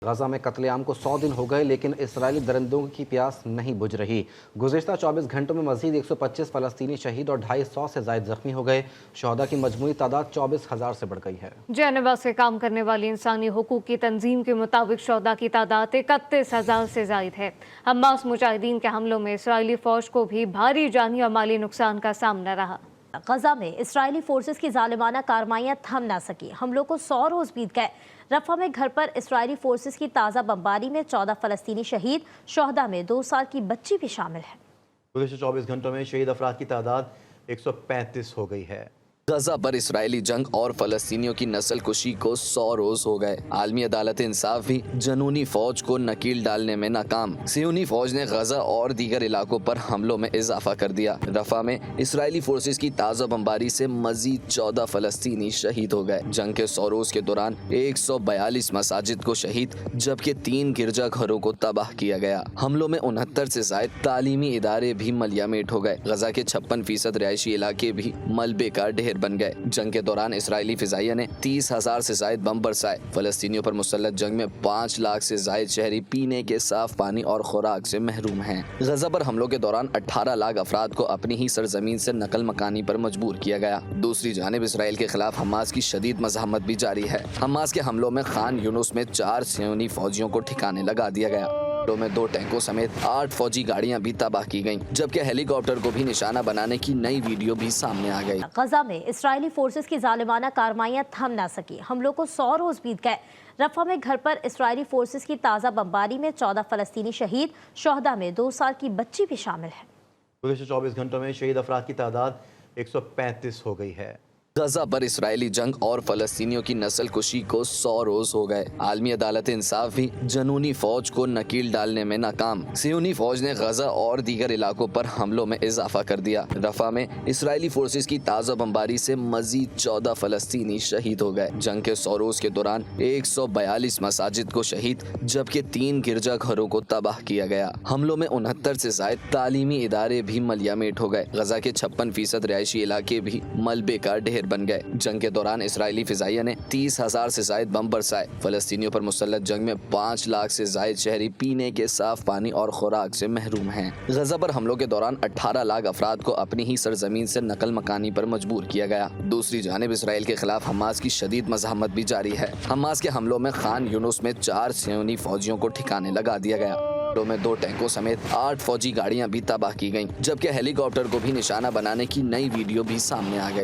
غزہ میں قتل عام کو 100 دن ہو گئے لیکن اسرائیلی درندوں کی پیاس نہیں بجھ رہی۔ گزشتہ 24 گھنٹوں میں مزید 125 فلسطینی شہید اور 250 سے زائد زخمی ہو گئے۔ شہداء کی مجموعی تعداد 24,000 سے بڑھ گئی ہے۔ جنیوا سے کام کرنے والی انسانی حقوق کی تنظیم کے مطابق شہداء کی تعداد 31,000 سے زائد ہے۔ حماس مجاہدین کے حملوں میں اسرائیلی فوج کو بھی بھاری جانی اور مالی نقصان کا سامنا رہا۔ غزہ میں اسرائیلی فورسز کی ظالمانہ کارروائیاں تھم نہ سکی۔ حملوں کو 100 روز بیت گئے۔ رفح میں گھر پر اسرائیلی فورسز کی تازہ بمباری میں 14 فلسطینی شہید، شہداء میں 2 سال کی بچی بھی شامل ہے۔ گزشتہ 24 گھنٹوں میں شہید افراد کی تعداد 135 ہو گئی ہے۔ غزہ پر اسرائیلی جنگ اور فلسطینیوں کی نسل کشی کو 100 روز ہو گئے۔ عالمی عدالت انصاف بھی جنونی فوج کو نکیل ڈالنے میں ناکام۔ صہیونی فوج نے غزہ اور دیگر علاقوں پر حملوں میں اضافہ کر دیا۔ رفح میں اسرائیلی فورسز کی تازہ بمباری سے مزید 14 فلسطینی شہید ہو گئے۔ جنگ کے 100 روز کے دوران 142 مساجد کو شہید جبکہ 3 گرجا گھروں کو تباہ کیا گیا۔ حملوں میں 69 سے زائد تعلیمی ادارے بھی ملیامٹ ہو گئے۔ غزہ کے 56% رہائشی علاقے بھی ملبے کا ڈھیر بن گئے۔ جنگ کے دوران اسرائیلی فضائیہ نے 30,000 سے زائد بم برسائے۔ فلسطینیوں پر مسلط جنگ میں 5 لاکھ سے زائد شہری پینے کے صاف پانی اور خوراک سے محروم ہیں۔ غزہ پر حملوں کے دوران 18 لاکھ افراد کو اپنی ہی سرزمین سے نقل مکانی پر مجبور کیا گیا۔ دوسری جانب اسرائیل کے خلاف حماس کی شدید مزاحمت بھی جاری ہے۔ حماس کے حملوں میں خان یونس میں 4 صہیونی فوجیوں کو ٹھکانے لگا دیا گیا۔ میں 2 ٹینکوں سمیت 8 فوجی گاڑیاں بھی تباہ کی گئیں جبکہ ہیلی کاپٹر کو بھی نشانہ بنانے کی نئی ویڈیو بھی سامنے آ گئی۔ غزہ میں اسرائیلی فورسز کی ظالمانہ کارروائیاں تھم نہ سکی۔ حملوں کو 100 روز بیت گئے۔ رفح میں گھر پر اسرائیلی فورسز کی تازہ بمباری میں 14 فلسطینی شہید، شہداء میں 2 سال کی بچی بھی شامل ہے۔ گزشتہ 24 گھنٹوں میں شہید افراد کی تعداد 135 ہو گئی ہے۔ غزہ پر اسرائیلی جنگ اور فلسطینیوں کی نسل کشی کو 100 روز ہو گئے۔ عالمی عدالت انصاف بھی جنونی فوج کو نکیل ڈالنے میں ناکام۔ صہیونی فوج نے غزہ اور دیگر علاقوں پر حملوں میں اضافہ کر دیا۔ رفح میں اسرائیلی فورسز کی تازہ بمباری سے مزید 14 فلسطینی شہید ہو گئے۔ جنگ کے 100 روز کے دوران 142 مساجد کو شہید جبکہ 3 گرجا گھروں کو تباہ کیا گیا۔ حملوں میں 69 سے زائد تعلیمی ادارے بھی ملیامٹ ہو گئے۔ غزہ کے 56% رہائشی علاقے بھی ملبے کا ڈھیر بن گئے۔ جنگ کے دوران اسرائیلی فضائیہ نے 30,000 سے زائد بم برسائے۔ فلسطینیوں پر مسلط جنگ میں 5 لاکھ سے زائد شہری پینے کے صاف پانی اور خوراک سے محروم ہیں۔ غزہ پر حملوں کے دوران 18 لاکھ افراد کو اپنی ہی سرزمین سے نقل مکانی پر مجبور کیا گیا۔ دوسری جانب اسرائیل کے خلاف حماس کی شدید مزاحمت بھی جاری ہے۔ حماس کے حملوں میں خان یونس میں 4 صہیونی فوجیوں کو ٹھکانے لگا دیا گیا۔ میں 2 ٹینکوں سمیت 8 فوجی گاڑیاں بھی تباہ کی گئیں جبکہ ہیلی کاپٹر کو بھی نشانہ بنانے کی نئی ویڈیو بھی سامنے آ گئی۔